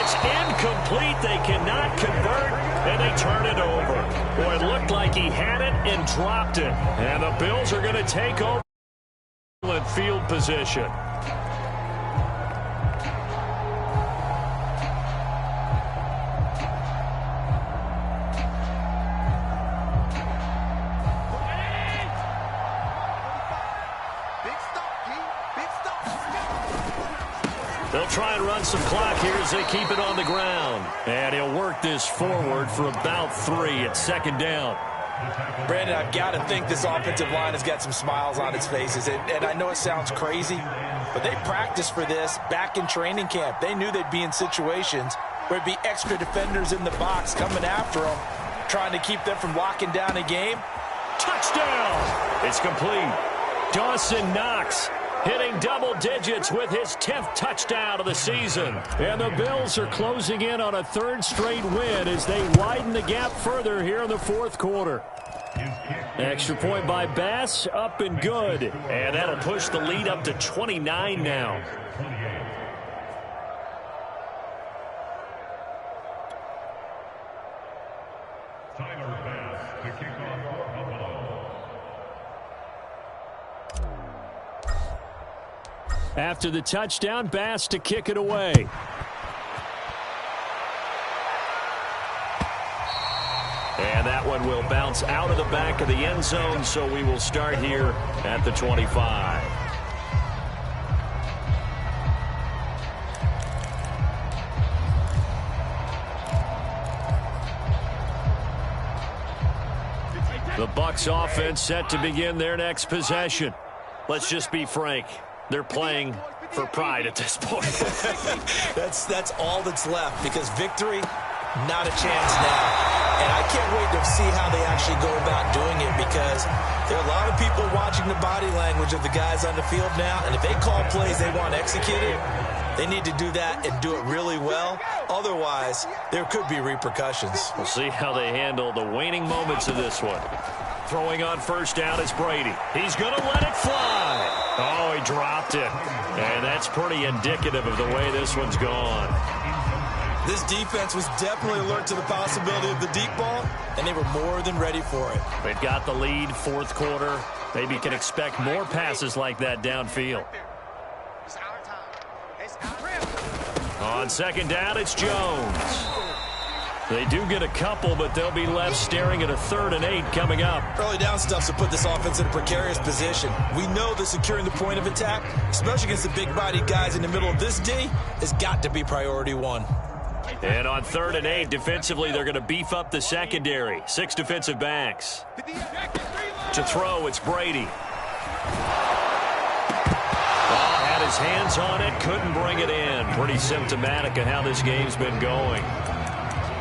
Speaker 1: It's incomplete. They cannot convert, and they turn it over. Boy, it looked like he had it and dropped it. And the Bills are going to take over field position. They'll try and run some clock here as they keep it on the ground. And he'll work this forward for about 3 at 2nd down.
Speaker 2: Brandon, I've got to think this offensive line has got some smiles on its faces. And I know it sounds crazy, but they practiced for this back in training camp. They knew they'd be in situations where there'd be extra defenders in the box coming after them, trying to keep them from locking down a game.
Speaker 1: Touchdown! It's complete. Dawson Knox hitting double digits with his 10th touchdown of the season. And the Bills are closing in on a third straight win as they widen the gap further here in the fourth quarter. Extra point by Bass, up and good. And that'll push the lead up to 29 now. After the touchdown, Bass to kick it away. And that one will bounce out of the back of the end zone, so we will start here at the 25. The Bucs offense set to begin their next possession. Let's just be frank. They're playing for pride at this point.
Speaker 2: That's all that's left, because victory, not a chance now. And I can't wait to see how they actually go about doing it, because there are a lot of people watching the body language of the guys on the field now, and if they call plays they want executed, they need to do that and do it really well. Otherwise, there could be repercussions.
Speaker 1: We'll see how they handle the waning moments of this one. Throwing on first down is Brady. He's going to let it fly. Oh, he dropped it. And that's pretty indicative of the way this one's gone.
Speaker 2: This defense was definitely alert to the possibility of the deep ball, and they were more than ready for it.
Speaker 1: They've got the lead, fourth quarter. Maybe can expect more passes like that downfield. On second down, it's Jones. They do get a couple, but they'll be left staring at a 3rd and 8 coming up.
Speaker 2: Early down stuff to put this offense in a precarious position. We know that securing the point of attack, especially against the big-bodied guys in the middle of this D, has got to be priority one.
Speaker 1: And on 3rd and 8, defensively, they're going to beef up the secondary. 6 defensive backs. To throw, it's Brady. Had his hands on it, couldn't bring it in. Pretty symptomatic of how this game's been going.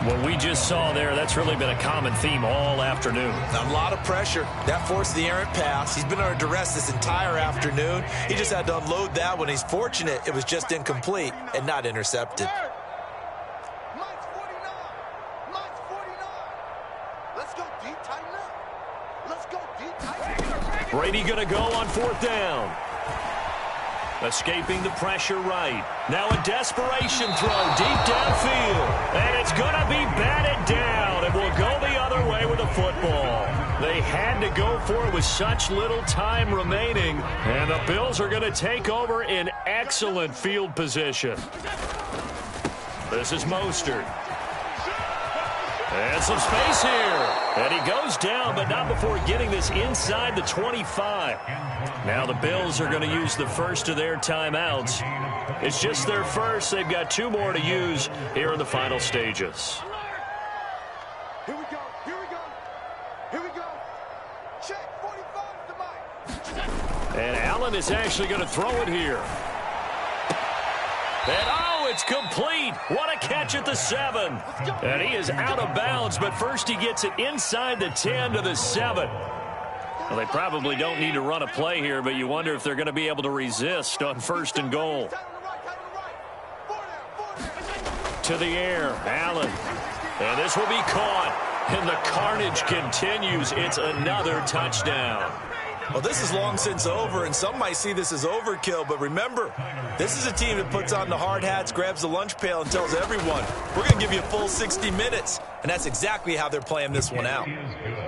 Speaker 1: What we just saw there, that's really been a common theme all afternoon.
Speaker 2: A lot of pressure. That forced the errant pass. He's been under duress this entire afternoon. He just had to unload that one. He's fortunate it was just incomplete and not intercepted.
Speaker 1: Brady going to go on 4th down. Escaping the pressure right. Now a desperation throw deep downfield. And it's going to be batted down. It will go the other way with the football. They had to go for it with such little time remaining. And the Bills are going to take over in excellent field position. This is Mostert. And some space here. And he goes down, but not before getting this inside the 25. Now the Bills are going to use the first of their timeouts. It's just their first. They've got 2 more to use here in the final stages.
Speaker 4: Here we go. Here we go. Here we go. Check 45 is the mic.
Speaker 1: And Allen is actually going to throw it here. And it's complete. What a catch at the 7. And he is out of bounds, but first he gets it inside the 10 to the 7. Well, they probably don't need to run a play here, but you wonder if they're going to be able to resist on 1st and goal. To the air, Allen. And this will be caught. And the carnage continues. It's another touchdown.
Speaker 2: Well, this is long since over, and some might see this as overkill, but remember, this is a team that puts on the hard hats, grabs the lunch pail, and tells everyone, we're going to give you a full 60 minutes, and that's exactly how they're playing this one out.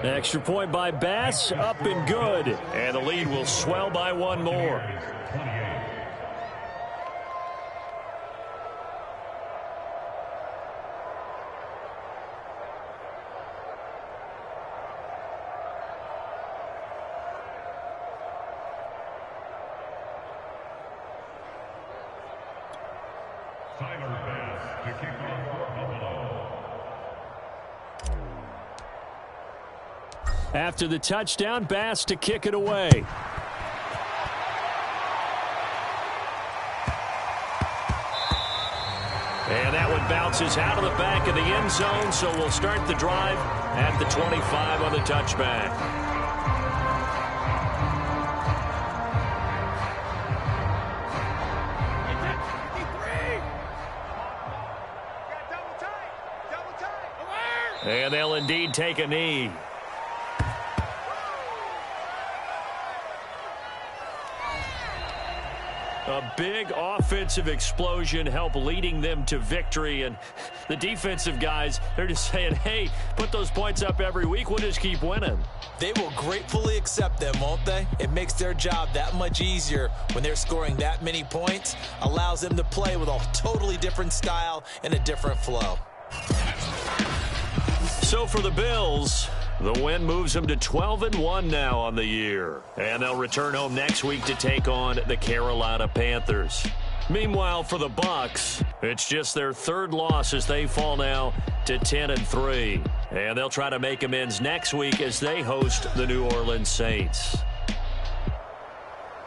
Speaker 1: Extra point by Bass, up and good, and the lead will swell by 1 more. After the touchdown, Bass to kick it away. And that one bounces out of the back of the end zone, so we'll start the drive at the 25 on the touchback. And they'll indeed take a knee. A big offensive explosion helped leading them to victory. And the defensive guys, they're just saying, hey, put those points up every week. We'll just keep winning.
Speaker 2: They will gratefully accept them, won't they? It makes their job that much easier when they're scoring that many points. Allows them to play with a totally different style and a different flow.
Speaker 1: So for the Bills, the win moves them to 12-1 now on the year. And they'll return home next week to take on the Carolina Panthers. Meanwhile, for the Bucs, it's just their third loss as they fall now to 10-3. And they'll try to make amends next week as they host the New Orleans Saints.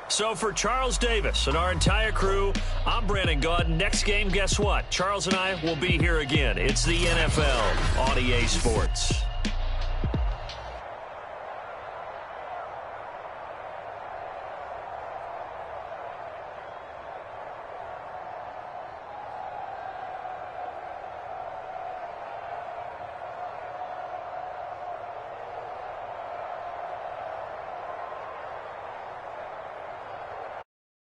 Speaker 1: So for Charles Davis and our entire crew, I'm Brandon Gaudin. Next game, guess what? Charles and I will be here again. It's the NFL on EA Sports.